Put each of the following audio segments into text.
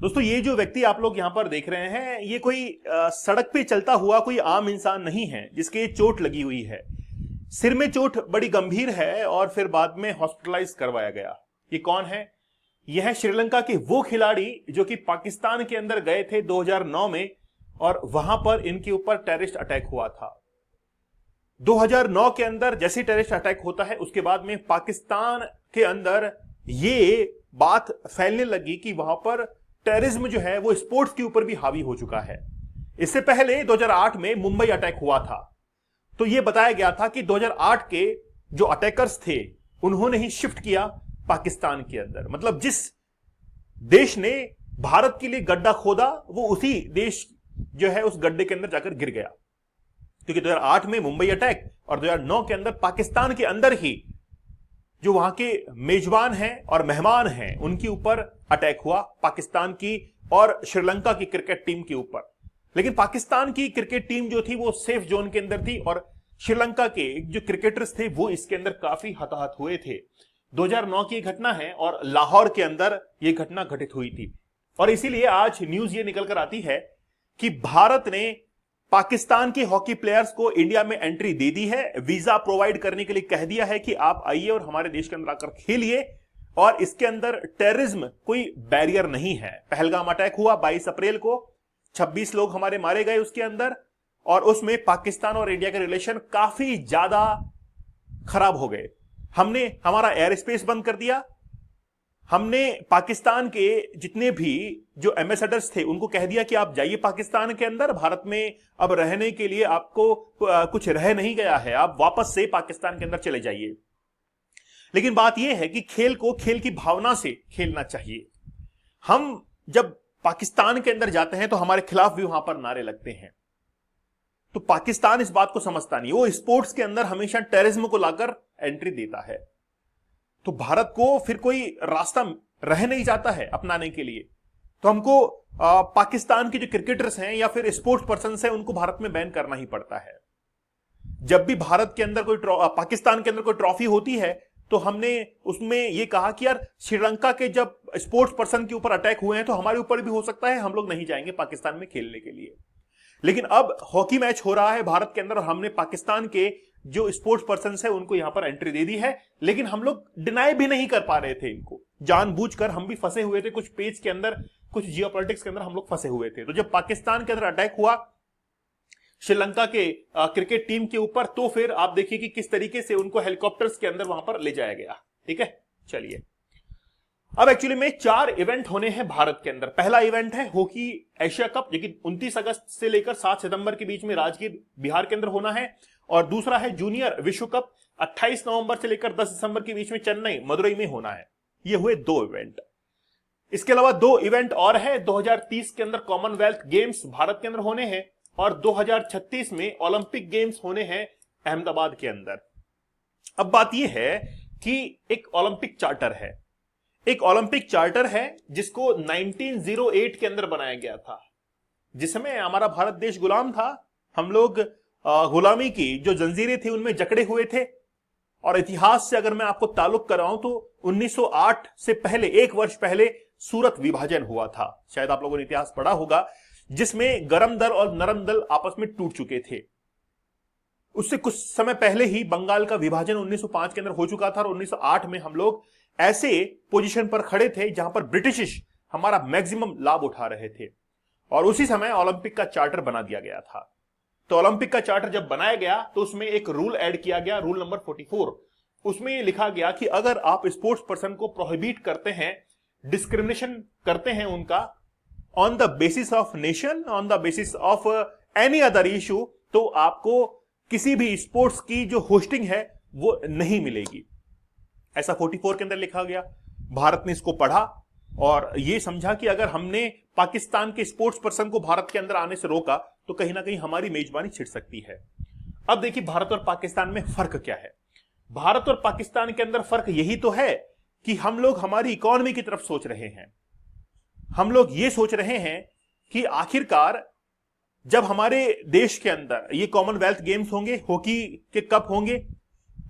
दोस्तों ये जो व्यक्ति आप लोग यहां पर देख रहे हैं ये कोई सड़क पे चलता हुआ कोई आम इंसान नहीं है जिसके चोट लगी हुई है। सिर में चोट बड़ी गंभीर है और फिर बाद में हॉस्पिटलाइज करवाया गया। ये कौन है? यह है श्रीलंका के वो खिलाड़ी जो कि पाकिस्तान के अंदर गए थे 2009 में और वहां पर इनके ऊपर टेररिस्ट अटैक हुआ था। 2009 के अंदर जैसे टेररिस्ट अटैक होता है उसके बाद में पाकिस्तान के अंदर ये बात फैलने लगी कि वहां पर टेररिज्म जो है वो स्पोर्ट्स के ऊपर भी हावी हो चुका है। इससे पहले 2008 में मुंबई अटैक हुआ था, तो यह बताया गया था कि 2008 के जो अटैकर्स थे उन्होंने ही शिफ्ट किया पाकिस्तान के अंदर। मतलब जिस देश ने भारत के लिए गड्ढा खोदा वो उसी देश जो है उस गड्ढे के अंदर जाकर गिर गया, क्योंकि 2008 में मुंबई अटैक और 2009 के अंदर पाकिस्तान के अंदर ही जो वहां के मेजबान हैं और मेहमान हैं उनके ऊपर अटैक हुआ, पाकिस्तान की और श्रीलंका की क्रिकेट टीम के ऊपर। लेकिन पाकिस्तान की क्रिकेट टीम जो थी वो सेफ जोन के अंदर थी और श्रीलंका के जो क्रिकेटर्स थे वो इसके अंदर काफी हताहत हुए थे। 2009 की घटना है और लाहौर के अंदर यह घटना घटित हुई थी और इसीलिए आज न्यूज ये निकल कर आती है कि भारत ने पाकिस्तान के हॉकी प्लेयर्स को इंडिया में एंट्री दे दी है, वीजा प्रोवाइड करने के लिए कह दिया है कि आप आइए और हमारे देश के अंदर आकर खेलिए। और इसके अंदर टेररिज्म कोई बैरियर नहीं है। पहलगाम अटैक हुआ 22 अप्रैल को, 26 लोग हमारे मारे गए उसके अंदर और उसमें पाकिस्तान और इंडिया के रिलेशन काफी ज्यादा खराब हो गए। हमने हमारा एयर स्पेस बंद कर दिया, हमने पाकिस्तान के जितने भी जो एम्बेसडर्स थे उनको कह दिया कि आप जाइए पाकिस्तान के अंदर, भारत में अब रहने के लिए आपको कुछ रह नहीं गया है, आप वापस से पाकिस्तान के अंदर चले जाइए। लेकिन बात यह है कि खेल को खेल की भावना से खेलना चाहिए। हम जब पाकिस्तान के अंदर जाते हैं तो हमारे खिलाफ भी वहां पर नारे लगते हैं, तो पाकिस्तान इस बात को समझता नहीं, वो स्पोर्ट्स के अंदर हमेशा टेररिज्म को लाकर एंट्री देता है। तो भारत को फिर कोई रास्ता रह नहीं जाता है अपनाने के लिए, तो हमको पाकिस्तान के जो क्रिकेटर्स हैं या फिर स्पोर्ट्स पर्सन हैं उनको भारत में बैन करना ही पड़ता है। जब भी भारत के अंदर कोई पाकिस्तान के अंदर कोई ट्रॉफी होती है तो हमने उसमें यह कहा कि यार श्रीलंका के जब स्पोर्ट्स पर्सन के ऊपर अटैक हुए हैं तो हमारे ऊपर भी हो सकता है, हम लोग नहीं जाएंगे पाकिस्तान में खेलने के लिए। लेकिन अब हॉकी मैच हो रहा है भारत के अंदर और हमने पाकिस्तान के जो स्पोर्ट्स पर्सन है उनको यहां पर एंट्री दे दी है, लेकिन हम लोग डिनाई भी नहीं कर पा रहे थे इनको। जानबूझकर हम भी फंसे हुए थे कुछ पेज के अंदर, कुछ जियोपॉलिटिक्स के अंदर हम लोग फंसे हुए थे। तो जब पाकिस्तान के अंदर अटैक हुआ श्रीलंका के क्रिकेट टीम के ऊपर, तो फिर आप देखिए कि किस तरीके से उनको हेलीकॉप्टर्स के अंदर वहां पर ले जाया गया। ठीक है, चलिए अब एक्चुअली में 4 इवेंट होने हैं भारत के अंदर। पहला इवेंट है हॉकी एशिया कप जो कि 29 अगस्त से लेकर 7 सितंबर के बीच में राजगीर बिहार के अंदर होना है, और दूसरा है जूनियर विश्व कप 28 नवंबर से लेकर 10 दिसंबर के बीच में चेन्नई मदुरई में होना है। ये हुए 2 इवेंट। इसके अलावा 2 इवेंट और है। 2030 के अंदर कॉमनवेल्थ गेम्स भारत के अंदर होने हैं और 2036 में ओलंपिक गेम्स होने हैं अहमदाबाद के अंदर। अब बात यह है कि एक ओलंपिक चार्टर है, एक ओलंपिक चार्टर है जिसको 1908 के अंदर बनाया गया था। जिस समय हमारा भारत देश गुलाम था, हम लोग गुलामी की जो जंजीरें थी उनमें जकड़े हुए थे। और इतिहास से अगर मैं आपको ताल्लुक कराऊं तो 1908 से पहले, 1 वर्ष पहले सूरत विभाजन हुआ था। शायद आप लोगों ने इतिहास पढ़ा होगा, जिसमें गरम दल और नरम दल आपस में टूट चुके थे। उससे कुछ समय पहले ही बंगाल का विभाजन 1905 के अंदर हो चुका था और 1908 में हम लोग ऐसे पोजीशन पर खड़े थे जहां पर ब्रिटिश हमारा मैक्सिमम लाभ उठा रहे थे। और उसी समय ओलंपिक का चार्टर बना दिया गया था। तो ओलंपिक का चार्टर जब बनाया गया तो उसमें एक रूल ऐड किया गया, रूल नंबर 44। उसमें यह लिखा गया कि अगर आप स्पोर्ट्स पर्सन को प्रोहिबिट करते हैं, डिस्क्रिमिनेशन करते हैं उनका on the basis of nation, on the basis of any other issue, तो आपको किसी भी स्पोर्ट्स की जो होस्टिंग है वो नहीं मिलेगी। ऐसा 44 के अंदर लिखा गया। भारत ने इसको पढ़ा और यह समझा कि अगर हमने पाकिस्तान के स्पोर्ट्स पर्सन को भारत के अंदर आने से रोका तो कहीं ना कहीं हमारी मेजबानी छिड़ सकती है। अब देखिए भारत और पाकिस्तान में फर्क क्या है। भारत और पाकिस्तान के अंदर फर्क यही तो है कि हम लोग हमारी इकोनॉमी की तरफ सोच रहे हैं। हम लोग ये सोच रहे हैं कि आखिरकार जब हमारे देश के अंदर ये कॉमनवेल्थ गेम्स होंगे, हॉकी के कप होंगे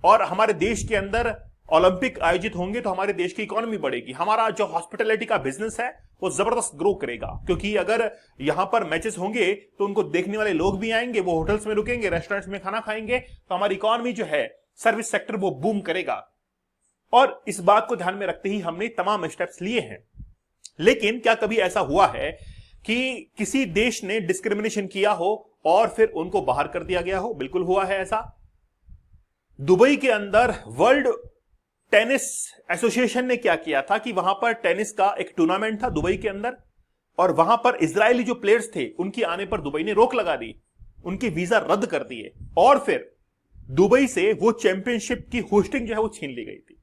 और हमारे देश के अंदर ओलंपिक आयोजित होंगे तो हमारे देश की इकोनॉमी बढ़ेगी, हमारा जो हॉस्पिटैलिटी का बिजनेस है वो जबरदस्त ग्रो करेगा, क्योंकि अगर यहां पर मैचेस होंगे तो उनको देखने वाले लोग भी आएंगे, वो होटल्स में रुकेंगे, रेस्टोरेंट्स में खाना खाएंगे, तो हमारी इकोनॉमी जो है, सर्विस सेक्टर, वो बूम करेगा। और इस बात को ध्यान में रखते ही हमने तमाम स्टेप्स लिए हैं। लेकिन क्या कभी ऐसा हुआ है कि किसी देश ने डिस्क्रिमिनेशन किया हो और फिर उनको बाहर कर दिया गया हो? बिल्कुल हुआ है ऐसा। दुबई के अंदर वर्ल्ड टेनिस एसोसिएशन ने क्या किया था कि वहां पर टेनिस का एक टूर्नामेंट था दुबई के अंदर, और वहां पर इजरायली जो प्लेयर्स थे उनके आने पर दुबई ने रोक लगा दी, उनके वीजा रद्द कर दिए, और फिर दुबई से वो चैंपियनशिप की होस्टिंग जो है वो छीन ली गई थी।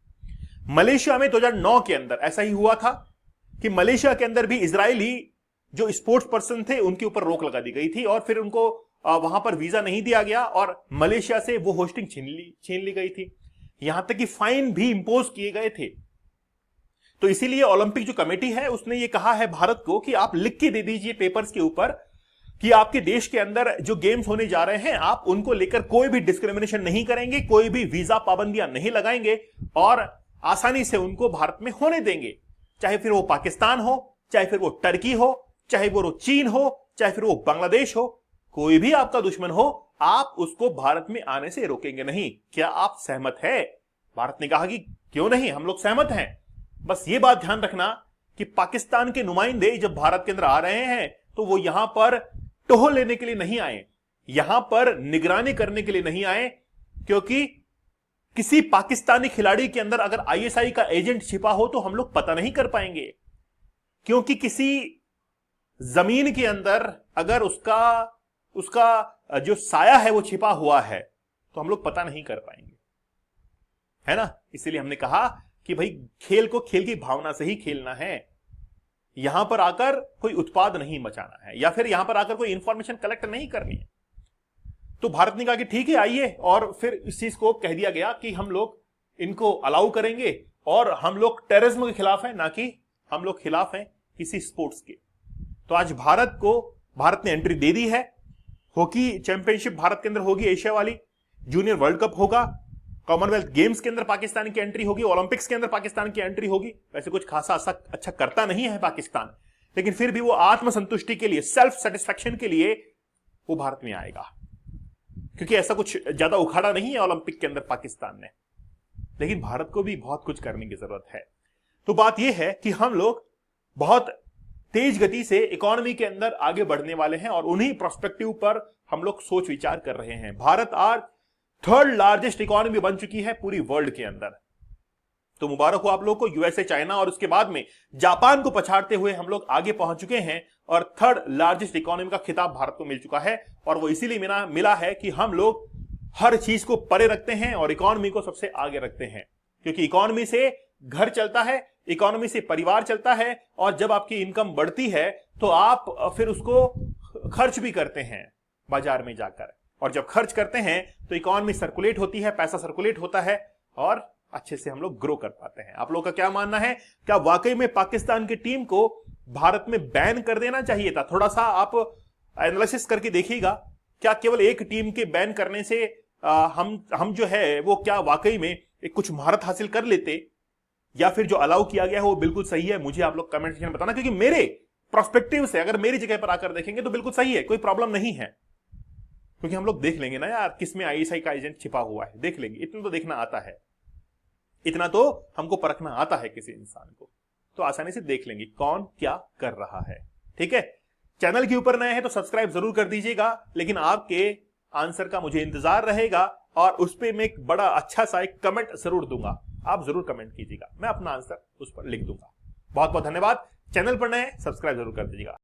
मलेशिया में 2009 के अंदर ऐसा ही हुआ था कि मलेशिया के अंदर भी इजरायली जो स्पोर्ट्स पर्सन थे उनके ऊपर रोक लगा दी गई थी, और फिर उनको वहां पर वीजा नहीं दिया गया और मलेशिया से वो होस्टिंग छीन ली गई थी। यहां तक कि फाइन भी इंपोज किए गए थे। तो इसीलिए ओलंपिक जो कमेटी है उसने ये कहा है भारत को कि आप लिख के दे दीजिए पेपर्स के ऊपर कि आपके देश के अंदर जो गेम्स होने जा रहे हैं आप उनको लेकर कोई भी डिस्क्रिमिनेशन नहीं करेंगे, कोई भी वीजा पाबंदियां नहीं लगाएंगे और आसानी से उनको भारत में होने देंगे, चाहे फिर वो पाकिस्तान हो, चाहे फिर वो टर्की हो, चाहे वो चीन हो, चाहे फिर वो बांग्लादेश हो, कोई भी आपका दुश्मन हो, आप उसको भारत में आने से रोकेंगे नहीं। क्या आप सहमत है? भारत ने कहा कि क्यों नहीं, हम लोग सहमत हैं। बस ये बात ध्यान रखना कि पाकिस्तान के नुमाइंदे जब भारत के अंदर आ रहे हैं तो वो यहां पर टोह लेने के लिए नहीं आए, यहां पर निगरानी करने के लिए नहीं आए, क्योंकि किसी पाकिस्तानी खिलाड़ी के अंदर अगर आईएसआई का एजेंट छिपा हो तो हम लोग पता नहीं कर पाएंगे, क्योंकि किसी जमीन के अंदर अगर उसका जो साया है वो छिपा हुआ है तो हम लोग पता नहीं कर पाएंगे, है ना। इसीलिए हमने कहा कि भाई खेल को खेल की भावना से ही खेलना है, यहां पर आकर कोई उत्पाद नहीं मचाना है या फिर यहां पर आकर कोई इंफॉर्मेशन कलेक्ट नहीं करनी है। तो भारत ने कहा कि ठीक है आइए, और फिर इस चीज को कह दिया गया कि हम लोग इनको अलाउ करेंगे और हम लोग टेररिज्म के खिलाफ हैं, ना कि हम लोग खिलाफ हैं किसी स्पोर्ट्स के। तो आज भारत ने एंट्री दे दी है। हॉकी चैंपियनशिप भारत के अंदर होगी, एशिया वाली, जूनियर वर्ल्ड कप होगा, कॉमनवेल्थ गेम्स के अंदर पाकिस्तान की एंट्री होगी, ओलंपिक्स के अंदर पाकिस्तान की एंट्री होगी। वैसे कुछ खासा अच्छा करता नहीं है पाकिस्तान, लेकिन फिर भी वो आत्मसंतुष्टि के लिए, सेल्फ सेटिस्फैक्शन के लिए वो भारत में आएगा, क्योंकि ऐसा कुछ ज्यादा उखाड़ा नहीं है ओलंपिक के अंदर पाकिस्तान ने। लेकिन भारत को भी बहुत कुछ करने की जरूरत है। तो बात यह है कि हम लोग बहुत तेज गति से इकोनॉमी के अंदर आगे बढ़ने वाले हैं और उन्हीं प्रोस्पेक्टिव पर हम लोग सोच विचार कर रहे हैं। भारत आज 3rd लार्जेस्ट इकोनॉमी बन चुकी है पूरी वर्ल्ड के अंदर। तो मुबारक हो आप लोगों को। यूएसए, चाइना और उसके बाद में जापान को पछाड़ते हुए हम लोग आगे पहुंच चुके हैं और 3rd लार्जेस्ट इकोनॉमी का खिताब भारत को मिल चुका है। और वो इसीलिए मिला है कि हम लोग हर चीज को परे रखते हैं और इकोनॉमी को सबसे आगे रखते हैं, क्योंकि इकोनॉमी से घर चलता है, इकोनॉमी से परिवार चलता है, और जब आपकी इनकम बढ़ती है तो आप फिर उसको खर्च भी करते हैं बाजार में जाकर, और जब खर्च करते हैं तो इकोनॉमी सर्कुलेट होती है, पैसा सर्कुलेट होता है और अच्छे से हम लोग ग्रो कर पाते हैं। आप लोगों का क्या मानना है? क्या वाकई में पाकिस्तान की टीम को भारत में बैन कर देना चाहिए था? थोड़ा सा आप एनालिसिस करके देखिएगा, क्या केवल एक टीम के बैन करने से हम जो है वो क्या वाकई में एक कुछ महारत हासिल कर लेते, या फिर जो अलाउ किया गया है वो बिल्कुल सही है? मुझे आप लोग कमेंट सेक्शन में बताना, क्योंकि मेरे प्रोस्पेक्टिव से अगर मेरी जगह पर आकर देखेंगे तो बिल्कुल सही है, कोई प्रॉब्लम नहीं है। क्योंकि हम लोग देख लेंगे ना यार किसमें आईएसआई का एजेंट छिपा हुआ है, देख लेंगे। इतना तो देखना आता है, इतना तो हमको परखना आता है किसी इंसान को, तो आसानी से देख लेंगे कौन क्या कर रहा है। ठीक है, चैनल के ऊपर नए हैं तो सब्सक्राइब जरूर कर दीजिएगा, लेकिन आपके आंसर का मुझे इंतजार रहेगा और उस पर मैं एक बड़ा अच्छा सा एक कमेंट जरूर दूंगा। आप जरूर कमेंट कीजिएगा, मैं अपना आंसर उस पर लिख दूंगा। बहुत बहुत धन्यवाद। चैनल पर नए सब्सक्राइब जरूर कर दीजिएगा।